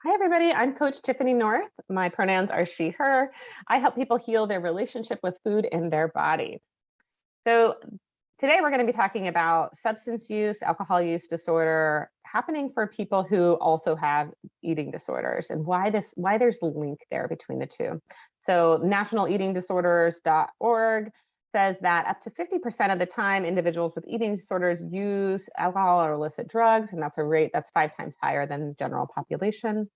Hi, everybody. I'm Coach Tiffany North. My pronouns are she, her. I help people heal their relationship with food and their bodies. So, today we're going to be talking about substance use, alcohol use disorder happening for people who also have eating disorders and why there's a link there between the two. So, nationaleatingdisorders.org says that up to 50% of the time individuals with eating disorders use alcohol or illicit drugs, and that's a rate that's 5 times higher than the general population.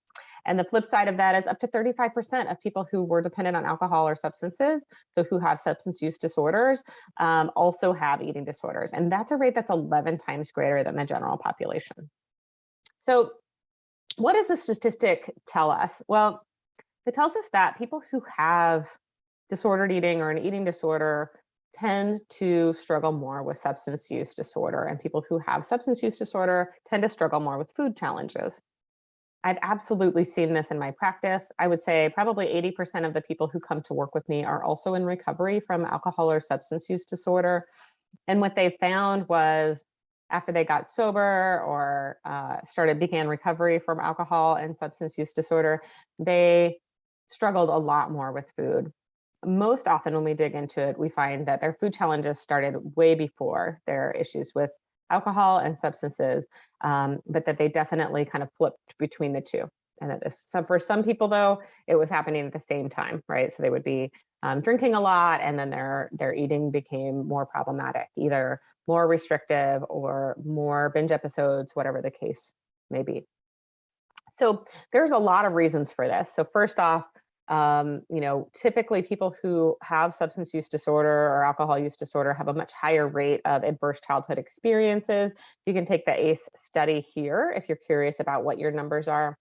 And the flip side of that is up to 35% of people who were dependent on alcohol or substances, so who have substance use disorders, also have eating disorders. And that's a rate that's 11 times greater than the general population. So, what does the statistic tell us? Well, it tells us that people who have disordered eating or an eating disorder tend to struggle more with substance use disorder, and people who have substance use disorder tend to struggle more with food challenges. I've absolutely seen this in my practice. I would say probably 80% of the people who come to work with me are also in recovery from alcohol or substance use disorder. And what they found was after they got sober or began recovery from alcohol and substance use disorder, they struggled a lot more with food. Most often, when we dig into it, we find that their food challenges started way before their issues with alcohol and substances, but that they definitely kind of flipped between the two. And that for some people, though, it was happening at the same time, right? So they would be drinking a lot, and then their eating became more problematic, either more restrictive or more binge episodes, whatever the case may be. So there's a lot of reasons for this. So first off, typically people who have substance use disorder or alcohol use disorder have a much higher rate of adverse childhood experiences. You can take the ACE study here if you're curious about what your numbers are.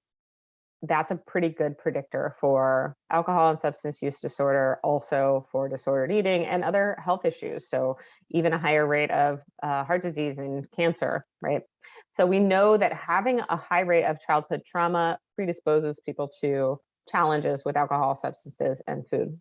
That's a pretty good predictor for alcohol and substance use disorder, also for disordered eating and other health issues. So even a higher rate of heart disease and cancer, right? So we know that having a high rate of childhood trauma predisposes people to challenges with alcohol, substances, and food.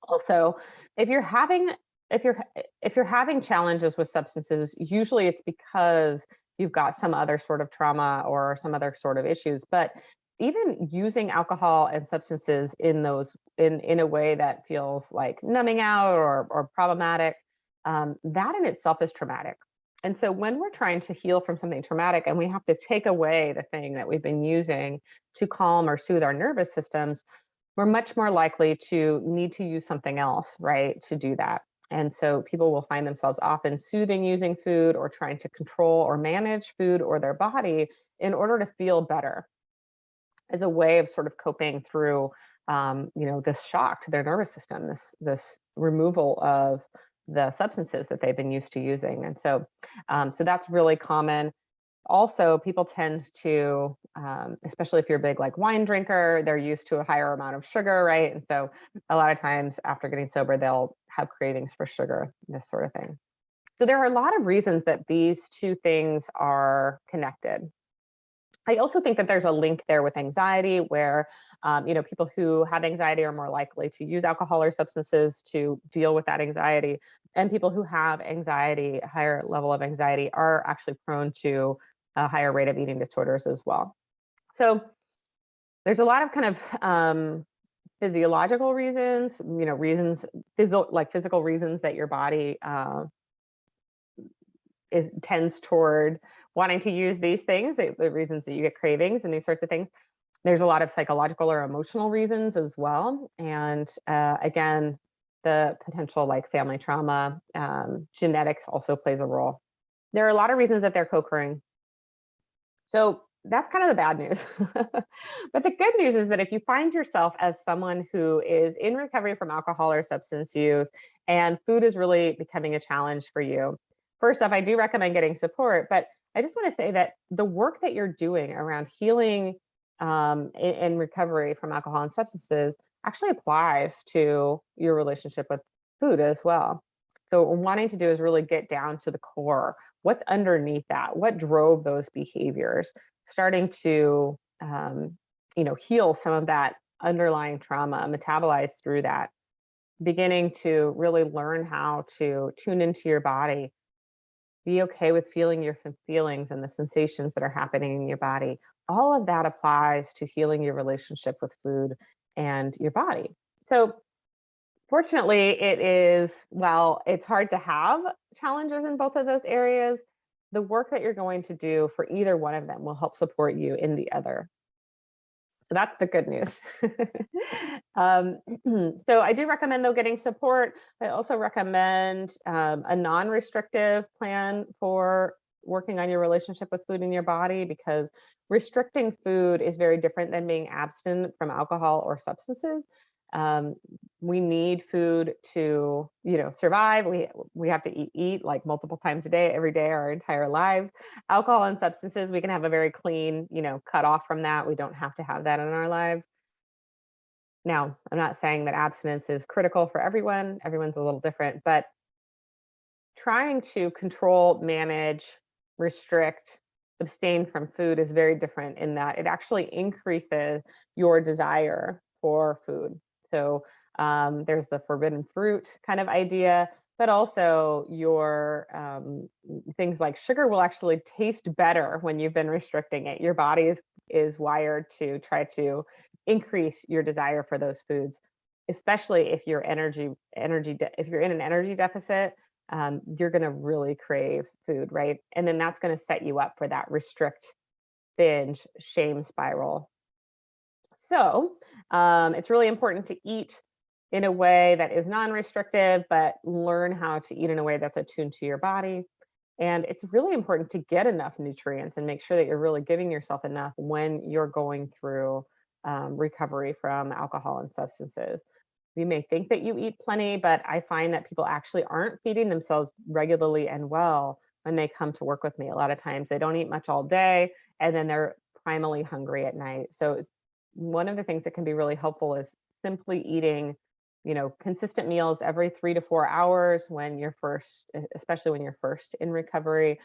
Also, if you're having if you're having challenges with substances, usually it's because you've got some other sort of trauma or some other sort of issues. But even using alcohol and substances in a way that feels like numbing out or problematic, that in itself is traumatic. And so when we're trying to heal from something traumatic and we have to take away the thing that we've been using to calm or soothe our nervous systems, we're much more likely to need to use something else, right, to do that. And so people will find themselves often soothing using food or trying to control or manage food or their body in order to feel better as a way of sort of coping through, this shock to their nervous system, this removal of the substances that they've been used to using. And so that's really common. Also, people tend to, especially if you're a big like wine drinker, they're used to a higher amount of sugar, right? And so a lot of times after getting sober, they'll have cravings for sugar, this sort of thing. So there are a lot of reasons that these two things are connected. I also think that there's a link there with anxiety where, people who have anxiety are more likely to use alcohol or substances to deal with that anxiety. And people who have anxiety, a higher level of anxiety, are actually prone to a higher rate of eating disorders as well. So there's a lot of kind of physiological reasons, physical reasons that your body tends toward wanting to use these things, the reasons that you get cravings and these sorts of things. There's a lot of psychological or emotional reasons as well. And again, the potential like family trauma, genetics also plays a role. There are a lot of reasons that they're co-occurring. So that's kind of the bad news. But the good news is that if you find yourself as someone who is in recovery from alcohol or substance use and food is really becoming a challenge for you, first off, I do recommend getting support. But I just want to say that the work that you're doing around healing in recovery from alcohol and substances actually applies to your relationship with food as well. So, what we're wanting to do is really get down to the core. What's underneath that? What drove those behaviors? Starting to, heal some of that underlying trauma, metabolize through that, beginning to really learn how to tune into your body Be okay with feeling your feelings and the sensations that are happening in your body. All of that applies to healing your relationship with food and your body. So, fortunately, while it's hard to have challenges in both of those areas, the work that you're going to do for either one of them will help support you in the other. So that's the good news. um, so I do recommend, though, getting support. I also recommend a non-restrictive plan for working on your relationship with food in your body, because restricting food is very different than being abstinent from alcohol or substances. Um, we need food to, survive. We have to eat like multiple times a day, every day, our entire lives. Alcohol and substances, we can have a very clean, cut off from that. We don't have to have that in our lives. Now, I'm not saying that abstinence is critical for everyone. Everyone's a little different, but trying to control, manage, restrict, abstain from food is very different in that it actually increases your desire for food. So there's the forbidden fruit kind of idea, but also your things like sugar will actually taste better when you've been restricting it. Your body is wired to try to increase your desire for those foods, especially if you're if you're in an energy deficit. You're going to really crave food, right? And then that's going to set you up for that restrict, binge, shame spiral. So it's really important to eat in a way that is non-restrictive, but learn how to eat in a way that's attuned to your body. And it's really important to get enough nutrients and make sure that you're really giving yourself enough when you're going through recovery from alcohol and substances. You may think that you eat plenty, but I find that people actually aren't feeding themselves regularly and well when they come to work with me. A lot of times they don't eat much all day, and then they're primally hungry at night. So one of the things that can be really helpful is simply eating, consistent meals every 3 to 4 hours when you're especially when you're first in recovery,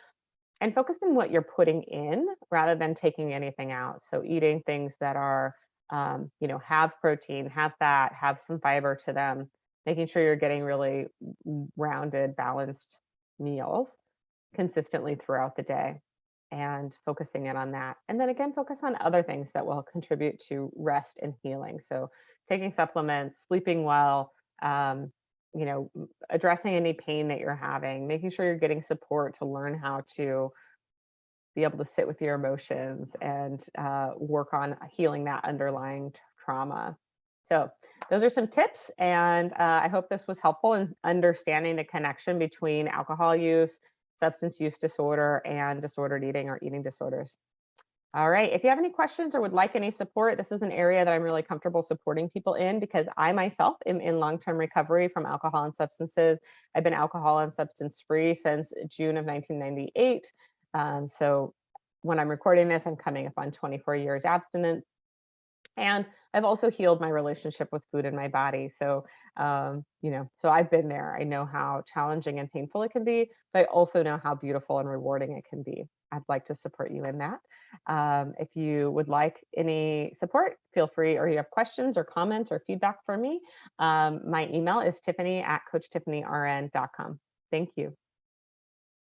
and focus on what you're putting in rather than taking anything out. So eating things that are, have protein, have fat, have some fiber to them, making sure you're getting really rounded, balanced meals consistently throughout the day, and focusing in on that. And then again, focus on other things that will contribute to rest and healing. So taking supplements, sleeping well, addressing any pain that you're having, making sure you're getting support to learn how to be able to sit with your emotions and work on healing that underlying trauma. So those are some tips, and I hope this was helpful in understanding the connection between alcohol use, substance use disorder, and disordered eating or eating disorders. All right, if you have any questions or would like any support, this is an area that I'm really comfortable supporting people in, because I myself am in long-term recovery from alcohol and substances. I've been alcohol and substance free since June of 1998. So when I'm recording this, I'm coming up on 24 years abstinence. And I've also healed my relationship with food in my body. So, so I've been there. I know how challenging and painful it can be, but I also know how beautiful and rewarding it can be. I'd like to support you in that. If you would like any support, feel free, or you have questions or comments or feedback for me, my email is tiffany@coachtiffanyrn.com. Thank you.